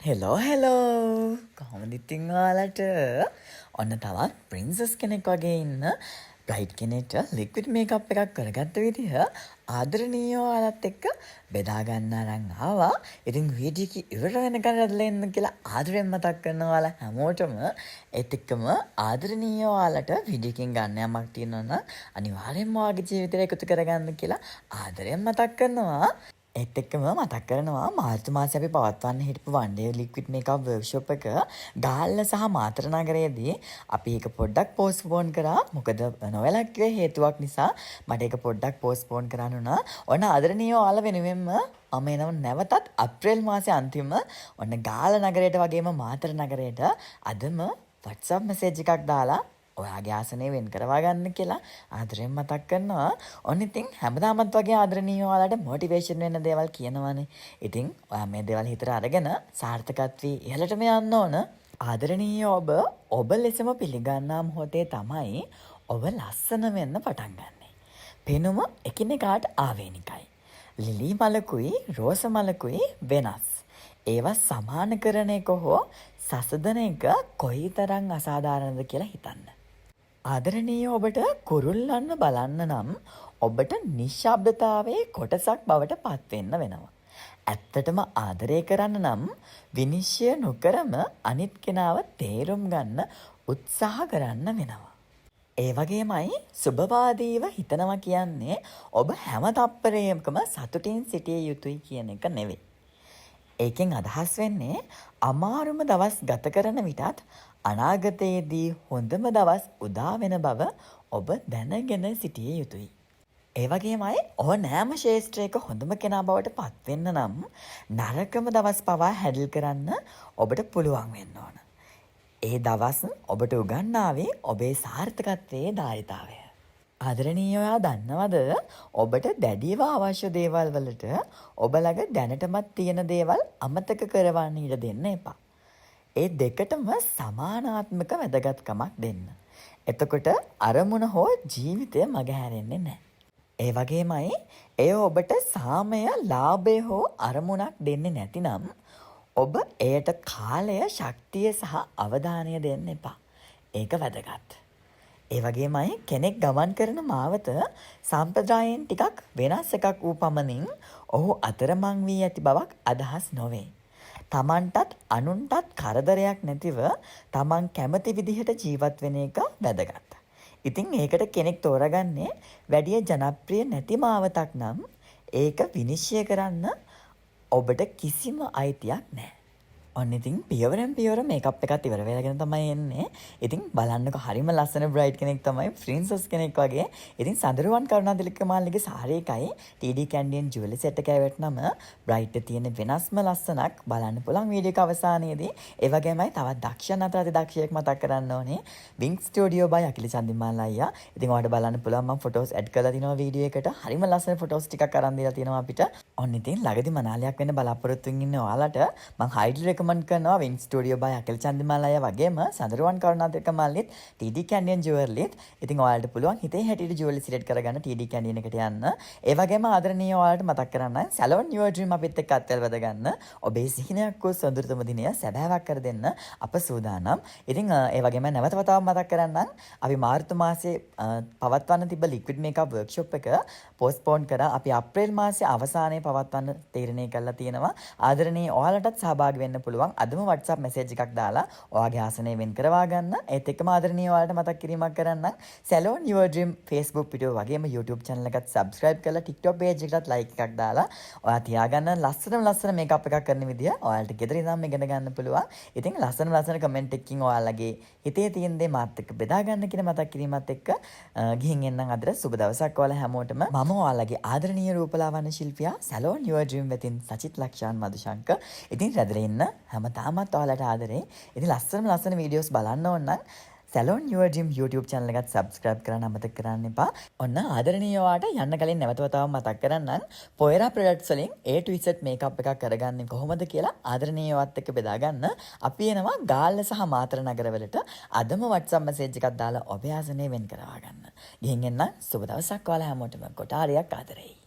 Hello කොහොමද ඉතින් ඔයාලට ඔන්න තවත් ප්‍රින්සස් කෙනෙක් වගේ ඉන්න බ්‍රයිට් කෙනෙක්ට ලික්විඩ් මේකප් එකක් කරගත්ත විදිහ ආදරණීය ඔයාලත් එක්ක බෙදා ගන්න අරන් ආවා. ඉතින් වීඩියෝ එක ඉවර වෙනකන් ඇදලා ඉන්න කියලා ආදරෙන් මතක් කරනවා ඔයාලා හැමෝටම. ඒත් එක්කම ආදරණීය ඔයාලට වීඩියෝ එකෙන් ගන්න යමක් තියෙනවා නම් අනිවාර්යෙන්ම ඔයාගේ ජීවිතේට එකතු කරගන්න කියලා ආදරෙන් මතක් කරනවා. ඒත් එක්කම මතක් කරනවා මාර්තු මාසේ අපි පවත්වන්න හිටපු one day liquid makeup workshop එක ගාල්ල සහ මාතර නගරයේදී අපි ඒක පොඩ්ඩක් postpone කරා. මොකද නොවෙලා කිව්වේ හේතුවක් නිසා මට ඒක පොඩ්ඩක් postpone කරන්න උනා. ඔන්න ආදරණීය ඔයාලා වෙනුවෙන්ම මම එනවා නැවතත් අප්‍රේල් මාසේ අන්තිම ඔන්න ගාල්ල නගරයට වගේම මාතර නගරයට අදම WhatsApp message එකක් දාලා ඔයාගේ ආසනය වෙන් කරවා ගන්න කියලා ආදරෙන් මතක් කරනවා. ඔන්න ඉතින් හැමදාමත් වගේ ආදරණීය ඔයාලට මොටිවේෂන් වෙන්න දේවල් කියනවානේ. ඉතින් ඔයා මේ දේවල් හිතට අරගෙන සාර්ථකත්වයේ ඉහළටම යන්න ඕන. ආදරණීය ඔබ ලෙසම පිළිගන්නා මොහොතේ තමයි ඔබ ලස්සන වෙන්න පටන් ගන්නෙ. පෙනුම එකිනෙකාට ආවේනිකයි. ලිලි මලකුයි රෝස මලකුයි වෙනස්. ඒවා සමාන කරන එක හෝ සසදන එක කොයිතරම් අසාධාරණද කියලා හිතන්න. ආදරණීය ඔබට කුරුල්ලන්න බලන්න නම් ඔබට නිශ්ශබ්දතාවයේ කොටසක් බවට පත් වෙන්න වෙනවා. ඇත්තටම ආදරය කරන්න නම් විනිශ්චය නොකරම අනිත් කෙනාව තේරුම් ගන්න උත්සාහ කරන්න වෙනවා. ඒ වගේමයි සුබවාදීව හිතනවා කියන්නේ ඔබ හැම තප්පරයකම සතුටින් සිටිය යුතුයි කියන එක නෙවෙයි. ඒකෙන් අදහස් වෙන්නේ අමාරුම දවස් ගත කරන විටත් අනාගතයේදී හොඳම දවස් උදා වෙන බව ඔබ දැනගෙන සිටිය යුතුයි. ඒ වගේමයි ඕනෑම ශේෂ්ත්‍රයක හොඳම කෙනා බවට පත් වෙන්න නම් නරකම දවස් පවා හැඩල් කරන්න ඔබට පුළුවන් වෙන්න ඕන. ඒ දවස් ඔබට උගන්නාවේ ඔබේ සාර්ථකත්වයේ ධාරිතාවය. ආදරණීය ඔයා දන්නවද ඔබට දැඩිව අවශ්‍ය දේවල් වලට ඔබ ළඟ දැනටමත් තියෙන දේවල් අමතක කරවන්න ඉඩ දෙන්න එපා. ඒ දෙකටම සමානාත්මක වැදගත්කමක් දෙන්න. එතකොට අරමුණ හෝ ජීවිතය මගහැරෙන්නේ නැහැ. ඒ වගේමයි එය ඔබට සාමය, ලාභය හෝ අරමුණක් දෙන්නේ නැතිනම් ඔබ එයට කාලය, ශක්තිය සහ අවධානය දෙන්න එපා. ඒක වැදගත්. ඒ වගේමයි කෙනෙක් ගමන් කරන මාවත සම්ප්‍රදායෙන් ටිකක් වෙනස් එකක් වූ පමණින් ඔහු අතරමං වී ඇති බවක් අදහස් නොවේ. තමන්ටත් අනුන්ටත් කරදරයක් නැතිව තමන් කැමති විදිහට ජීවත් වෙන එක වැදගත්. ඉතින් ඒකට කෙනෙක් තෝරගන්නේ වැඩි ජනප්‍රිය නැති මාවතක් නම් ඒක විනිශ්චය කරන්න ඔබට කිසිම අයිතියක් නැහැ. ඔන්න ඉතින් පියවරෙන් පියවර මේකප් එකත් ඉවර වෙලාගෙන තමයි එන්නේ. ඉතින් බලන්නකො හරිම ලස්සන බ්‍රයිට් කෙනෙක් තමයි ප්‍රින්සස් කෙනෙක් වගේ. ඉතින් සඳරුවන් කරුණාතිලක මාල්ලගේ සාරි එකයි TD කැන්ඩියන් ජුවලරි සෙට් එකයි වැටනම බ්‍රයිට් තියෙන වෙනස්ම ලස්සනක් බලන්න පුළුවන් වීඩියෝ එක අවසානයේදී. ඒ වගේමයි තවත් දක්ෂ අතර දක්ෂයෙක් මතක් කරන්න ඕනේ. වින්ක් ස්ටුඩියෝ බයි අකිල චන්දිමාල් අයියා. ඉතින් ඔයාලට බලන්න පුළුවන් මම ෆොටෝස් ඇඩ් කරලා තිනවා වීඩියෝ එකට. හරිම ලස්සන ෆොටෝස් ටිකක් අරන් දීලා තියෙනවා අපිට. ඔන්න ඉතින් ළඟදී මනාලයක් වෙන්න බලාපොරොත්තු වෙමින් ඉන්න ඔයාලට මම හයිඩ්ලි රෙකමන්ඩ් කරනවා වින් ස්ටුඩියෝ බයි අකිල චන්දිමාල් අයියා වගේම සඳරුවන් කරුණාතිලක මාල්ලිත් TD කැන්ඩියන් ජුවලරිත්. ඉතින් ඔයාලට පුළුවන් හිතේ හැටියට ජුවලරි සිලෙක්ට් කරගන්න TD කැන්ඩියන් එකට යන්න. ඒ වගේම ආදරණීය ඔයාලට මතක් කරන්න සැලොන් යුවර් ඩ්‍රීම් අපිත් එක්ක අත්වල වැද ගන්න. ඔබේ සිහිනයක් වූ සොඳුරුතම දිනය සැබෑවක් කර දෙන්න අප සූදානම්. ඉතින් ඒ වගේම නැවත වතාවක් මතක් කරන්නම් අපි මාර්තු මාසේ පවත්වන්න තිබ්බ ලික්විඩ් මේකප් වර්ක්ෂොප් එක පෝස්ට්පෝන් කරා. අපි අප්‍රේල් මාසේ අවසානයේ පවත්වන්න තීරණය කළා තියෙනවා. ආදරණීය ඔයාලටත් සහභාගී වෙන්න පුළුවන්. අදම WhatsApp message එකක් දාලා ඔයාගේ ආසනය වෙන් කරවා ගන්න. ඒත් එක්කම ආදරණීය ඔයාලට මතක් කිරීමක් කරන්නම් salon your dream Facebook video වගේම YouTube channel එකත් subscribe කරලා TikTok page එකටත් like එකක් දාලා ඔයා තියාගන්න ලස්සන මේකප් එකක් කරන විදිය ඔයාලට ගෙදර ඉඳන් ඉගෙන ගන්න පුළුවන්. ඉතින් ලස්සන කමෙන්ට් එකකින් ඔයාලගේ හිතේ තියෙන දේ මාත් එක්ක බෙදා ගන්න කියන මතක් කිරීමත් එක්ක ගිහින් එන්නම් අදට සුබ දවසක් ඔයාලා හැමෝටම. මම ඔයාලගේ ආදරණීය රූපලාවන්‍ය ශිල්පියා සැලොන් යුවර් ඩ්‍රීම් වෙතින් සචිත් ලක්ෂාන් මදුශංක. ඉතින් රැඳලා ඉන්න හැමදාමත් ඔයාලට ආදරේ. ඉතින් ලස්සන වීඩියෝස් බලන්න ඕන නම් salon your dream YouTube channel එකත් subscribe කරන්න අමතක කරන්න එපා. ඔන්න ආදරණීය ඔයාට යන්න කලින් නැවත වතාවක් මතක් කරන්නම් පොයරා products වලින් A to Z makeup එකක් කරගන්නේ කොහොමද කියලා ආදරණීය ඔයත් එක්ක බෙදා ගන්න. අපි එනවා ගාල්ල සහ මාතර නගරවලට අදම WhatsApp message එකක් දාලා ඔබේ ආසනය වෙන් කරවා ගන්න. ගිහින් එන්න සුබ දවසක් ඔයාලා හැමෝටම කොටාරියක් ආදරෙයි.